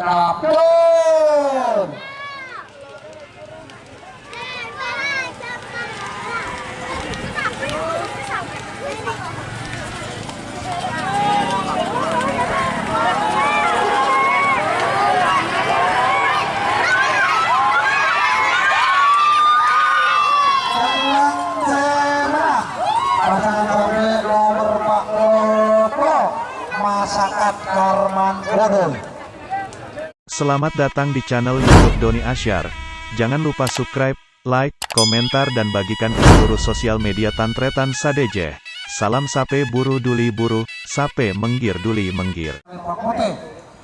Rapun. Masyarakat Karman Bodol. Selamat datang di channel YouTube Doni Asyar. Jangan lupa subscribe, like, komentar dan bagikan ke seluruh sosial media Tantretan Sadeje. Salam sape buru duli buru, sape menggir duli menggir.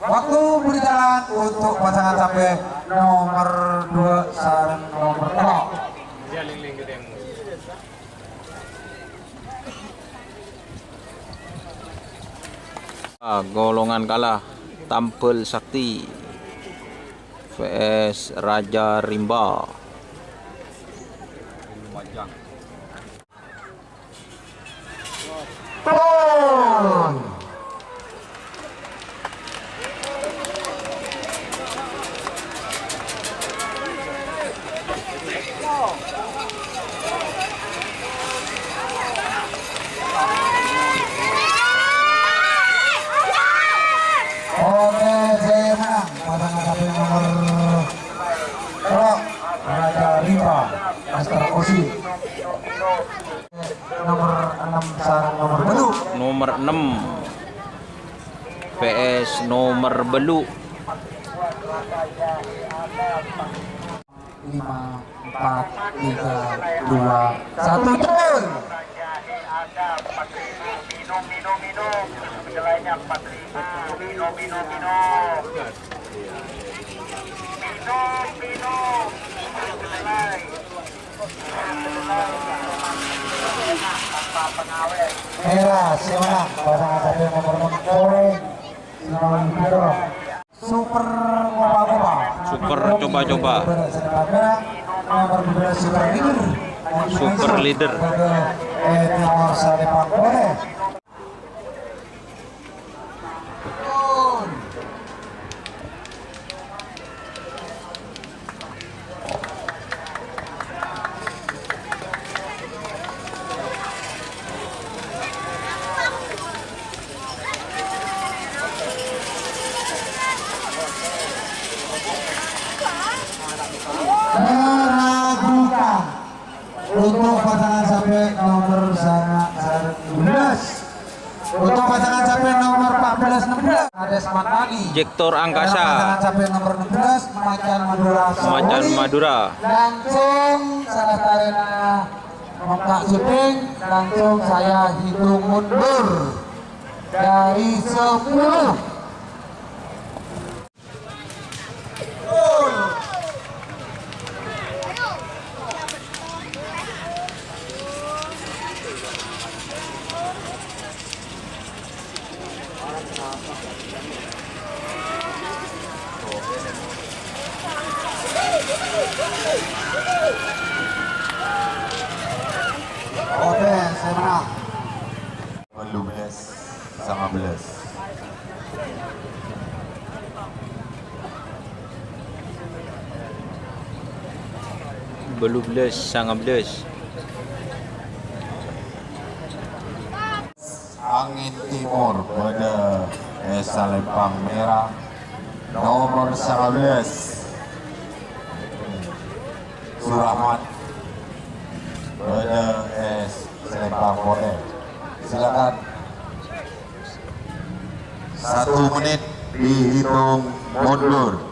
Waktu berjalan untuk pasangan sape nomor 2 sarang nomor 0. Golongan kalah Tampil Sakti vs Raja Rimba. Pasangan sapi nomor 2 Raja Rimba Astara Osi. Nomor 6 sarang nomor belu. Nomor 6 vs nomor belu. 5, 4, 3, 2, 1 turun. Merah semangat pasangan sapi nomor 6 Super Coba-Coba. Super coba-coba. Nomor 12 Super leader. Timor Salepan boleh. Meragukan untuk pasangan sapi nomor 12. Untuk pasangan sapi nomor 14-16 ada Smart Ali. Jektor Angkasa. Pasangan sapi nomor 16 Macan Madura. Macan Madura. Langsung salah tarena Mokak syuting, langsung saya hitung mundur dari 10. Oke, saya menang. 12-19. Belubles sangat beles. Angin Timur pada Salempang Merah nomor 19 Surahmat pada Salempang Putih. Silakan 1 menit dihitung mundur.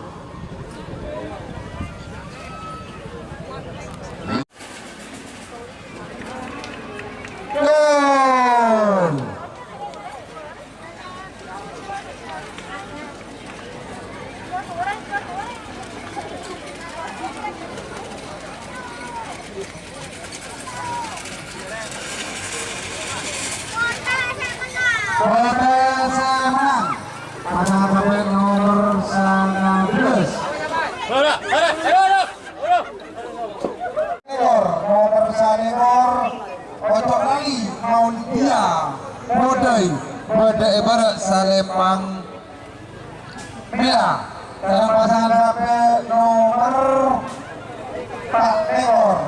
Potensi menang pasangan sapi nomor 19 nomor Sanegor Otok Lali Maulia Bodai Bodai Barat Salepang Merah dalam pasangan sampai nomor Pak Leor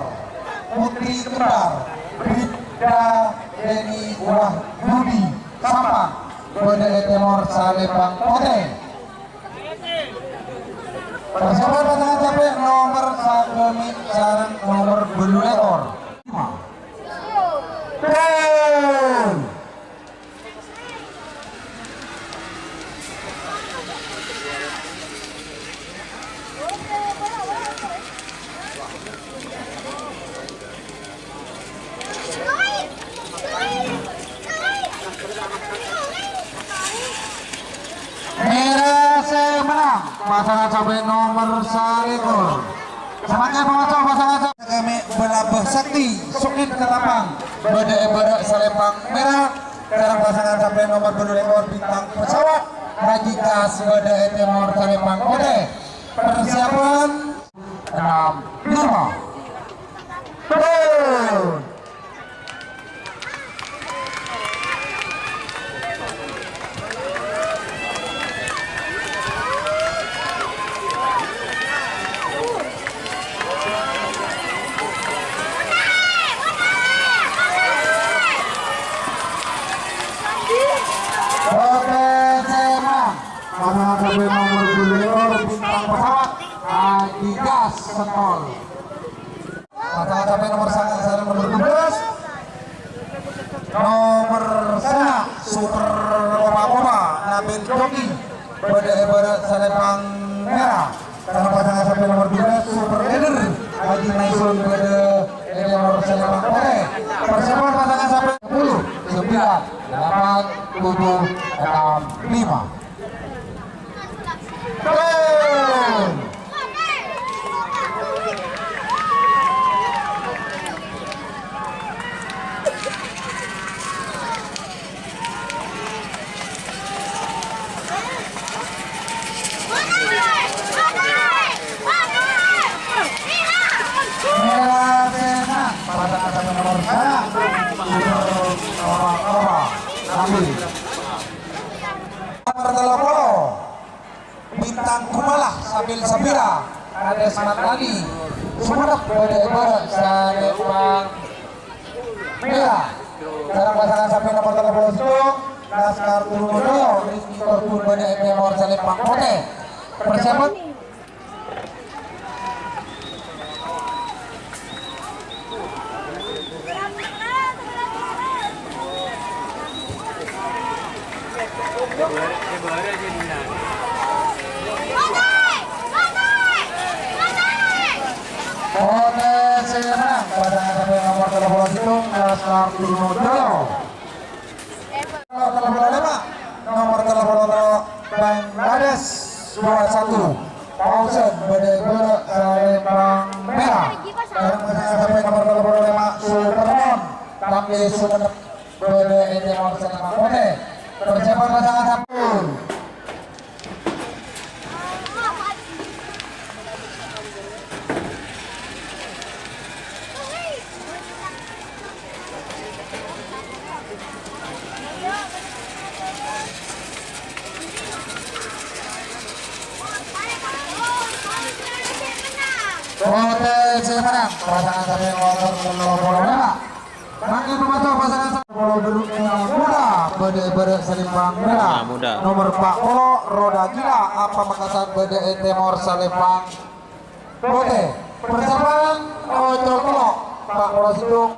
Putri Kembar Bribda Deni Wahyudi Sampang Bode Timor Salembang Kote. Persiapan pasangan sampai nomor Sagemi sareng nomor Belu Leor. Merah semenang pasangan sampai nomor 1. Sebagai pengacau pasangan kami Belabah Sakti Sukin Ketapang Bade Ebara Salembang Merah. Sekarang pasangan sampai nomor Bedulekor Bintang Pesawat Haji Kas Bade Timor Salembang Kode. Persiapan 6-5 pasangan sampai nomor 2 Bintang Pesawat Haji Gas Senol. Pasangan sampai nomor 1 nomor 12 nomor 1 Super Koma Nabil Joki Bade Ebara Salembang Merah. Karena pasangan sampai nomor 12 Super Leader Haji Naisun Bade Ebara Salembang Kore. Persiapan pasangan sampai 10 9 8 7 6 5 pasangan sampai nomor 1 Bintang Kumalah Sabil Sabira Ades Matani Sumenep Bade Ebara Salembang Merah. Sekarang pasangan sampai nomor 30 Laskar Turundoyo Rizky Tortun Bade Timor Salembang Kote. Persiapan pasangan sampai nomor 30 Laskar Turundoyo. Nomor 30 Bangladesh 21 Pausen Bade Ebara Salembang Merah. Sekarang pasangan sampai nomor 35 Supermon Tambi Sumenep Bade Timor Salembang Kote. Persiapan pasangan sampai Kote menang pasangan sampai nomor 25. Bagi pemacau pasangan sampai muda Bade Ebara Salembang Merah. Nomor 40 Roda Gila Apa Makassar Bade Timor Salembang Kote. Persiapan Ojol Kelok Pak Rosidung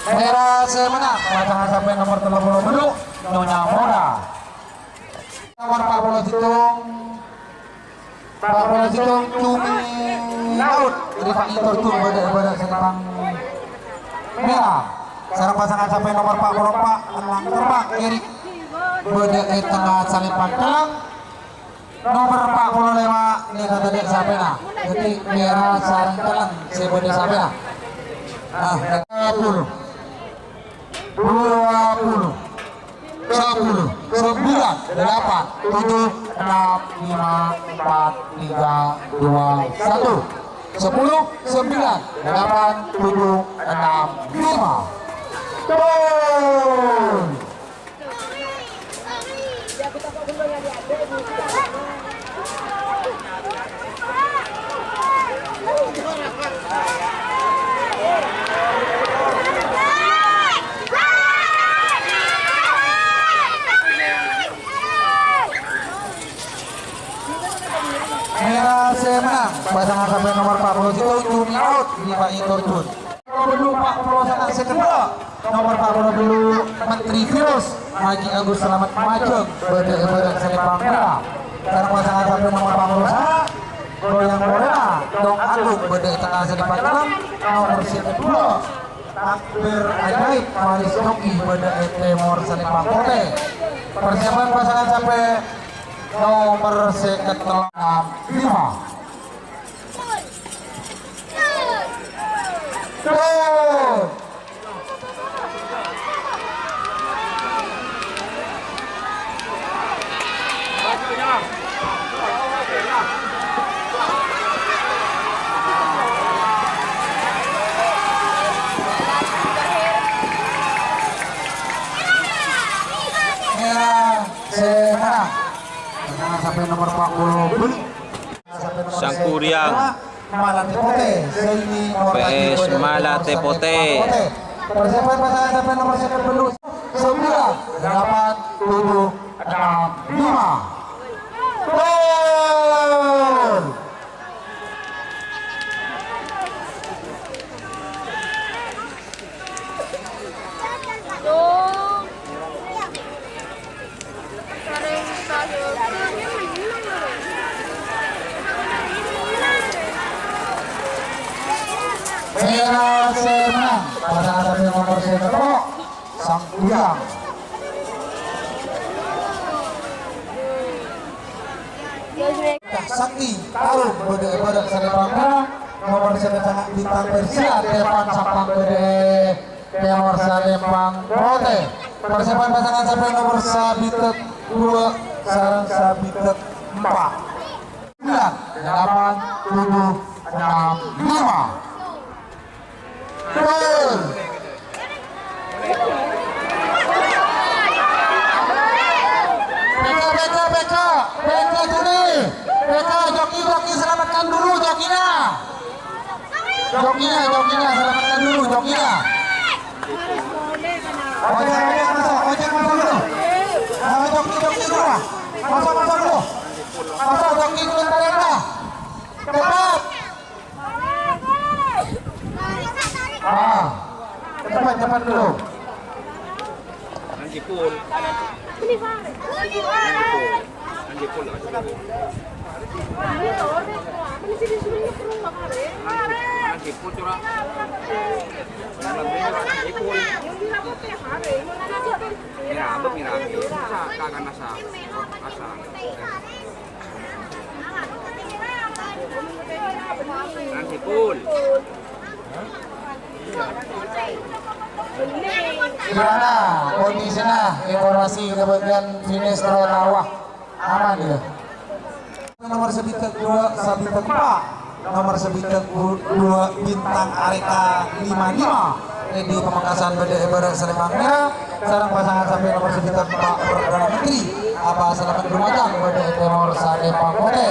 Merah semenang pasangan sampai nomor 30 Beduk Nyonya Moda. Nomor 40 Situng Cumi Laut Rifai Tortun Bade Ebara Salembang Merah. Sekarang pasangan sampai nomor 44 Enang Terbang Erik Bade Tengah Salembang Telang. Nomor 45 ini kata dek Sapena Detik Merah Sarang Telang Sebade Sapena. 20 8, 7, 6, 5, 4, 3, 2, 1. 10, 9, 8, 7, 6, 5. Gol! Merah menang pasangan sampai nomor 40 itu Juni out di Pak Turjun. Dulu Pak pasangan kedua nomor 40 dulu Menteri Virus Haji Agus Selamat Majeng berdek Selipang Merah. Sekarang pasangan sampai nomor 40 sana Goyang Morena Dong Agung berdek tengah Selipang Dalam nomor 2 Takbir Ajaib Maris Joki berdek Timur Selipang Kote. Persiapan pasangan sampai nomor 65. Gol! Merah semangat. Sampai nomor 40 beli. Sangkuriang. Malate Pote, PS Malate Pote. Persiapan pasangan sampai nomor 10, 9, 8, 7, 6, 5. Gol! Merah semangat pasangan sampai nomor 10 Sangkuriang. Sakti Taruh berdek Selipang Merah nomor 11 sangat bintang Persia depan Sampang berdek Timur Selipang Kote. Persiapan pasangan sampai nomor Sabitek 2 sarang Sabitek 4 9, 8, 7, 6, 5. Gol! Beka Juni, Beka joki selamatkan dulu jokinya selamatkan dulu jokinya. Ojek masuk dulu. Joki dulu lah. Masuk dulu. Masuk joki dulu dah. Cepat. Cepat dulu. Anjipul. Gimana kondisinya? Informasi kemudian finish Trawah aman ya. Nomor Sabitek 2 Sabitek 4, nomor Sabitek 2 Bintang Areka 55 di Pemekasan berdek Selipang Merah. Sekarang pasangan sampai nomor Sabitek 4 Perdana Menteri apa Selamat Lumajang berdek Timur Selipang Kote.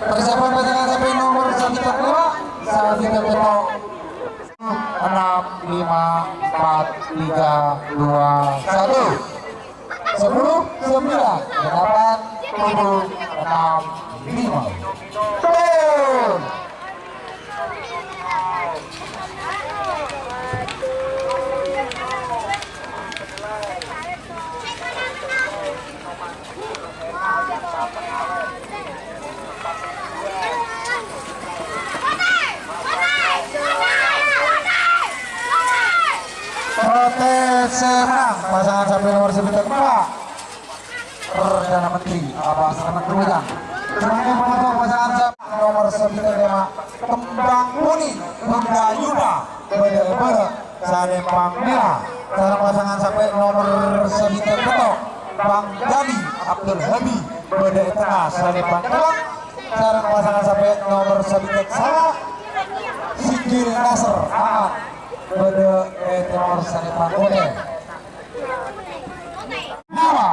Persiapan pasangan sampai nomor Sabitek 5 Sabitek 6, 5, 4, 3, 2, 1. 10, 9, 8, 7, 6, 5. Gol! Protes menang pasangan sampai nomor 9 Perdana Menteri apa Selamat Lumajang. Selanjutnya penonton pasangan sampai nomor 9 Kembang Kuning Bunda Yuda Bede Salipang Merah. Sekarang pasangan sampai nomor 9 Betok Bang Dani Abdul Habi Bode Tengah Salipang Kelak. Sarang pasangan sampai nomor 9 salah Singgir Nasr Ahmad Bode Timor Salipang Bode Nama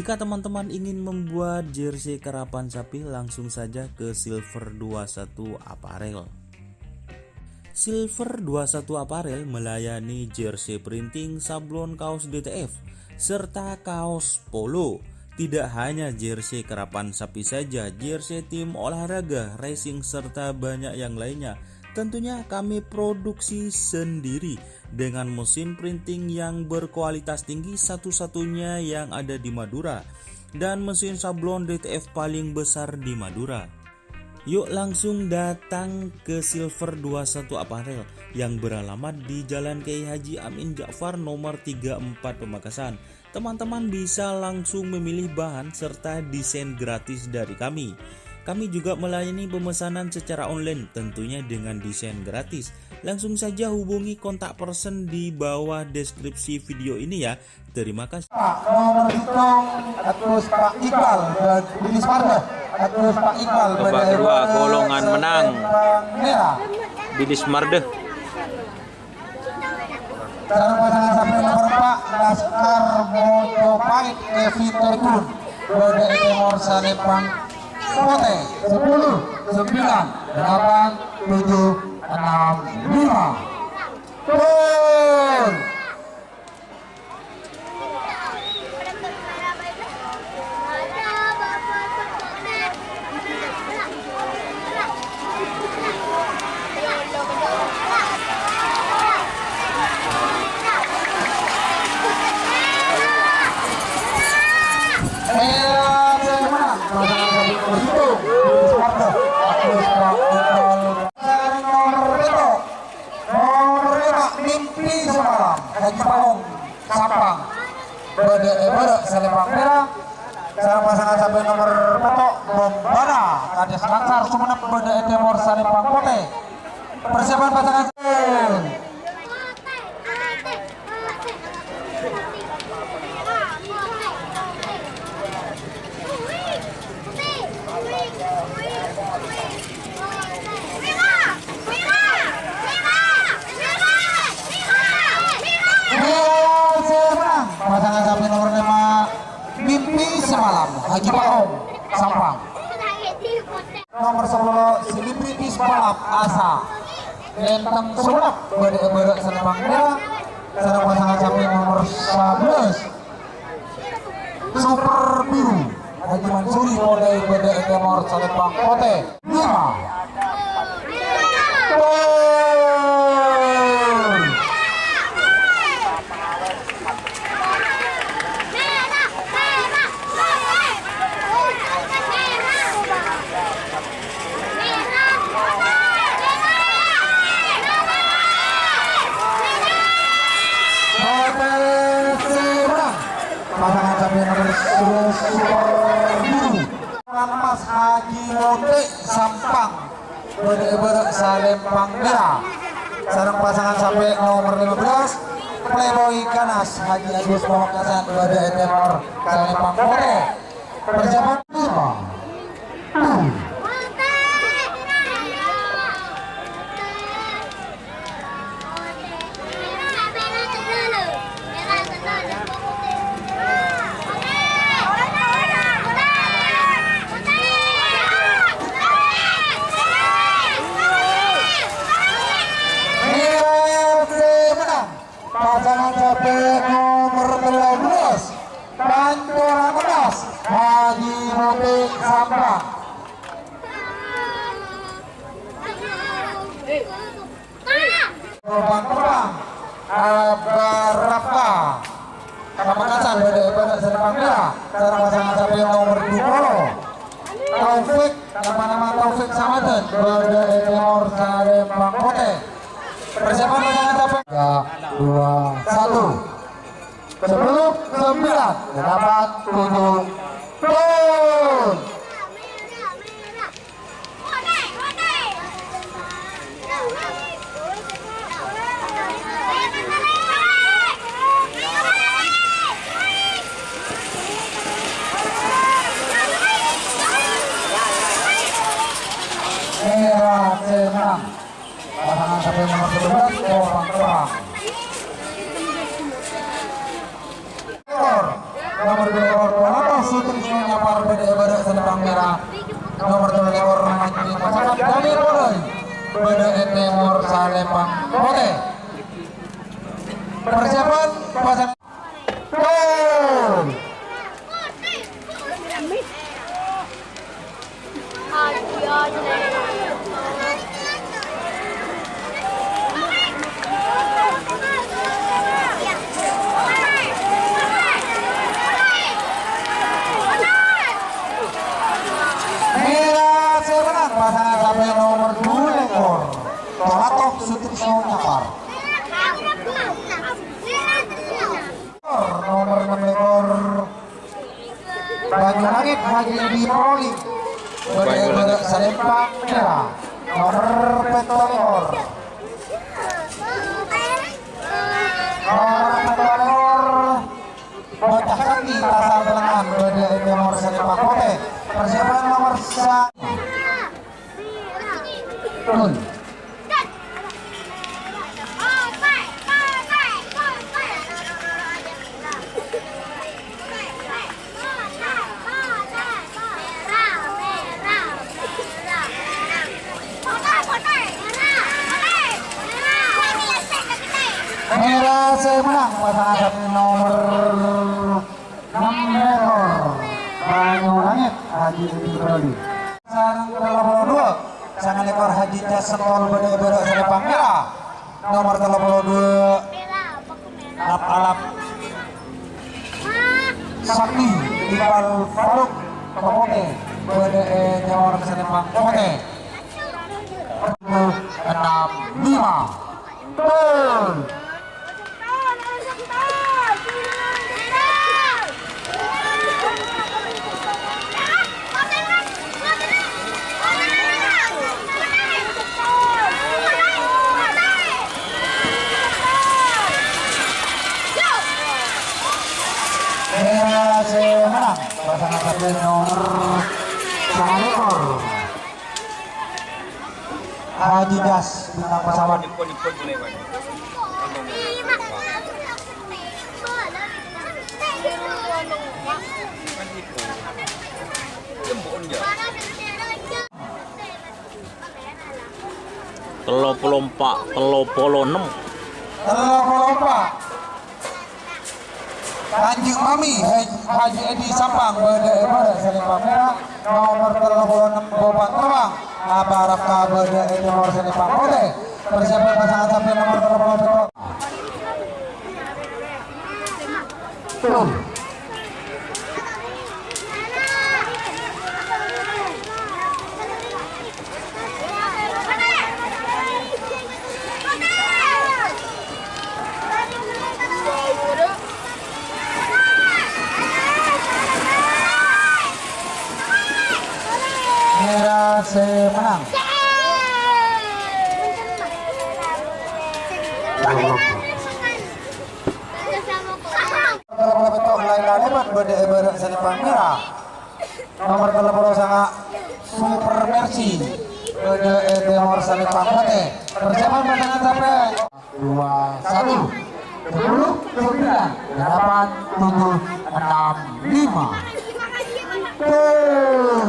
Jika teman-teman ingin membuat jersey karapan sapi, langsung saja ke Silver 21 Apparel. Silver 21 Apparel melayani jersey printing, sablon kaos DTF, serta kaos polo. Tidak hanya jersey karapan sapi saja, jersey tim olahraga, racing, serta banyak yang lainnya. Tentunya kami produksi sendiri dengan mesin printing yang berkualitas tinggi, satu-satunya yang ada di Madura, dan mesin sablon DTF paling besar di Madura. Yuk langsung datang ke Silver 21 Apparel yang beralamat di Jalan Kiai Haji Amin Ja'far nomor 34 Pamekasan. Teman-teman bisa langsung memilih bahan serta desain gratis dari kami. Kami juga melayani pemesanan secara online, tentunya dengan desain gratis. Langsung saja hubungi kontak person di bawah deskripsi video ini ya. Terima kasih. Nomor hitung atus Pak Iqbal Budi Sparta, atus Pak Iqbal Babak kedua golongan menang merah. Bilis Marde. Sarang pasangan sampai nomor 4 Laskar Mojopahit Kevin Terjun Bode Timor Salipang Pote 10 9 8 7 6 5 Gol. Haji Pahong Sampang Bode Salipang merah. Sarang pasangan sampai nomor petok Bombana Kades Langsar Sumenep Bode Timor Salipang Pote. Persiapan pasangan pasangan sampai nomor 5 Mimpi Semalam Haji Pahong Sampang. Nomor 10 Selebritis Balap Asa Lenteng Sumenep Bode Salipang merah. Sarang pasangan sampai nomor 11 Super Biru Haji Mansuri Bode Timor Salipang Pote 5 pasangan sampai nomor 10 Super Biru Emas Haji Mote Sampang Bode Salipang merah. Sarang pasangan sampai nomor 15 Playboy Ganas Haji Agus Pamekasan Bode Timor Salipang Pote. Persiapan 5 pasangan sampai nomor 13 Pantura Medas Haji Mote Sampang Lubang terbang Abarapa Pamekasan pada Serpang Merah secara pasangan sampai nomor 20 Taufik nama Taufik Samaten pada Timor Sarempang Kote. Persiapan pasangan sampai 2 1 sebelum 9 8 7 gol. Merah senang pasangan sampai nomor 12 Lubang terbang nomor 2 Sutrisno Nyapar pada Serpang Merah nomor 2 Manjing Masyarakat dari Bodoy pada Timor Sarempang Kote. Persiapan pasangan gol. Merah sebenang pasangan sampai nomor 2 ekor Tolatok Sutrisno Nyapar nomor 6 ekor Banyu Langit Haji Edi Proli pada Sarempang Merah nomor 4 ekor Bocah Kaki Pasar Belengan pada Timor Sarempang Kote. Persiapan nomor 1 Turun. Merah semenang pasangan sampai nomor 6 ekor Banyu Langit Haji Edi Proli. Sarang ke-32 sangat ekor Haji Jasentol pada Serpang Merah nomor 32 Alap Sakti Iqbal Faruk Komote pada Timor Serpang Kote 6-5 gol. Merah semenang pasangan sampai nomor 9 ekor Haji Jas bintang pesawat Telopolompak, telopolonem. Kanjeng Mami Haji Edi Sampang pada Serpang Merah nomor 36 Boban Terbang Abaraka pada Timor Serpang Kote. Persiapan pasangan sampai nomor 30 Turun. Merah semenang kalau bentuk lain hebat pada Serpang Merah nomor 30 sangat Super Mercy pada Timor Serpang Kote. Persiapan pasangan sampai 2-1 10 9 8 7 6 5 gol.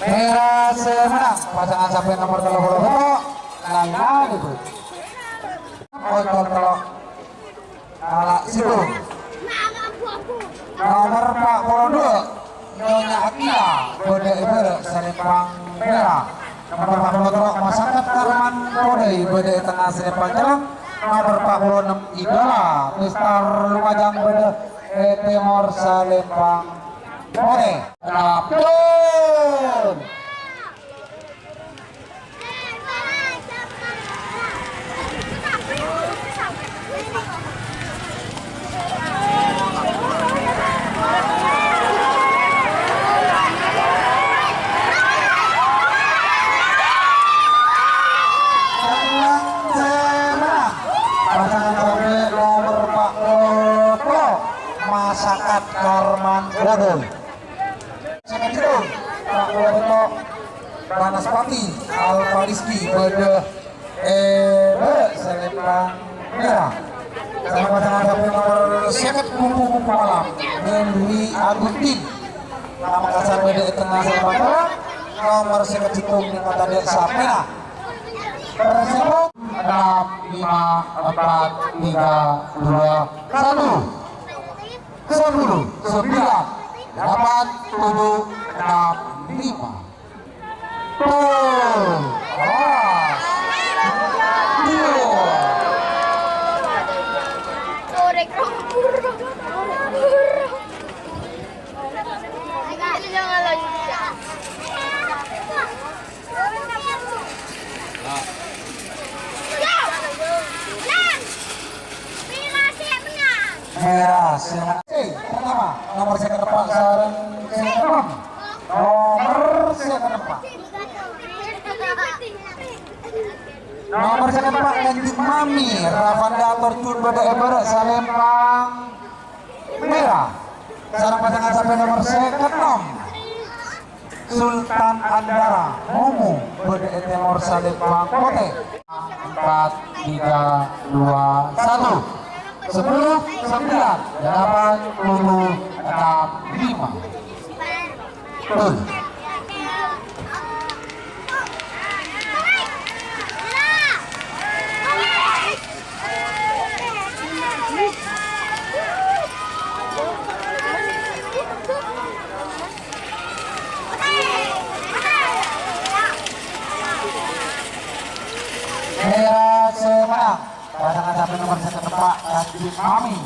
Merah semenang pasangan sampai nomor 30 betul lainnya gitu kalau ala situ nomor 42 Nyonya Akila Bode Ibere Serempang Merah nomor 43 Masyarakat Karman Bode Bode Tengah Serempang Jalan nomor 46 Idola Mister Lumajang Bode Timor Serempang Bode Napun Masyarakat Karman Bode Sekejurung Pak Bodo Banaspati Alfa Rizky Bode Serempang Merah sama pasangan sampai nomor seket kumpul malam Dewi Agustin Pamekasan Bode Tengah Serempang Merah nomor seket citung di kota desa Merah Persibuk 6, 5, 4, 3, 2, 1 10, 9, 8, 7, 6, 5 tuh merah pertama nomor second Pak Sarang Sekarang nomor second Pak nomor second Pak Lanjut Mami Ravanda Tortun Bode Ebere Salempang Merah sarang pasangan sampai nomor second 6 Sultan Andara Momo Bode Timor Salempang Kote 4, 3, 2, 1 10, 9, 8, 7, 6, 5 tuh merah semangat pasangan sampai nomor satu Pak Lanjut Mami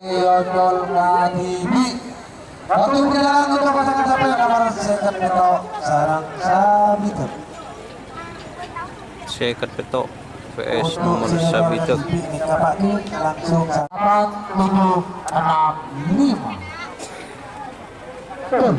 Yodol Ngadibi waktu berjalan untuk pasangan sampai nomor second Beto Sarang Sabitek Second Beto VS nomor Sabitek langsung 8, 7, 6, 5 tuh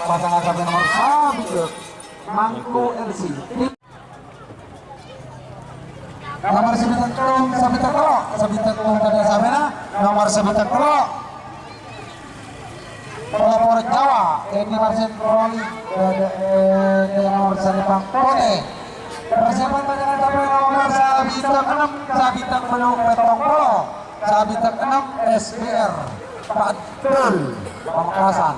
pasangan sampai nomor Sabitek Mangku LC nomor Sabitek Tung tadi Samena nomor Sabitek Telok pelopor Jawa Edi Marsen Roli nomor Serempang Kote persiapan pasangan sampai nomor Sabitek 6 Sabitek Beluk Petong Polo Sabitek 6 SBR Pak Dul Pamekasan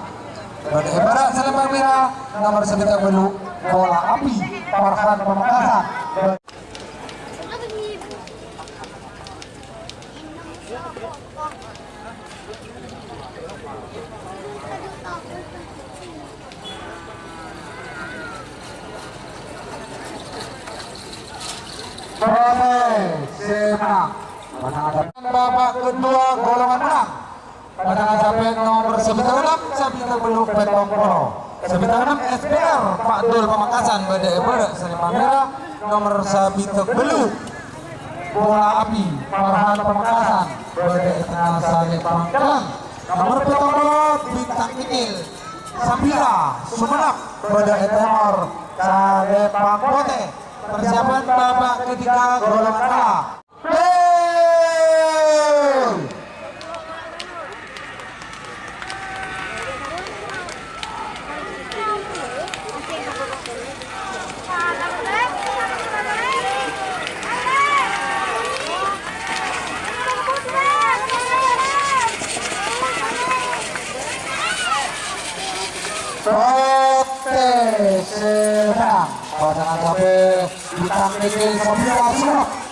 Bode Ebere Serempang Merah nomor Sabitek Beluk Bola Api Farhan Pamekasan Semenang babak kedua golongan menang pasangan sampai nomor Sabitek 6 Sabitek Beluk Petong Polo Sabitek 6 SBR Pak Dul Pamekasan Bode Ebere Serempang Merah nomor Sabitek Beluk Bola Api Farhan Pamekasan Bode Tengah Serempang Jalan nomor Petong Polo Bintang Kecil Sabira Sumenep Bode Timor Serempang Kote persiapan babak ketiga golongan A Sote sedang pasangan sapi bintang negeri Sofia Arsenal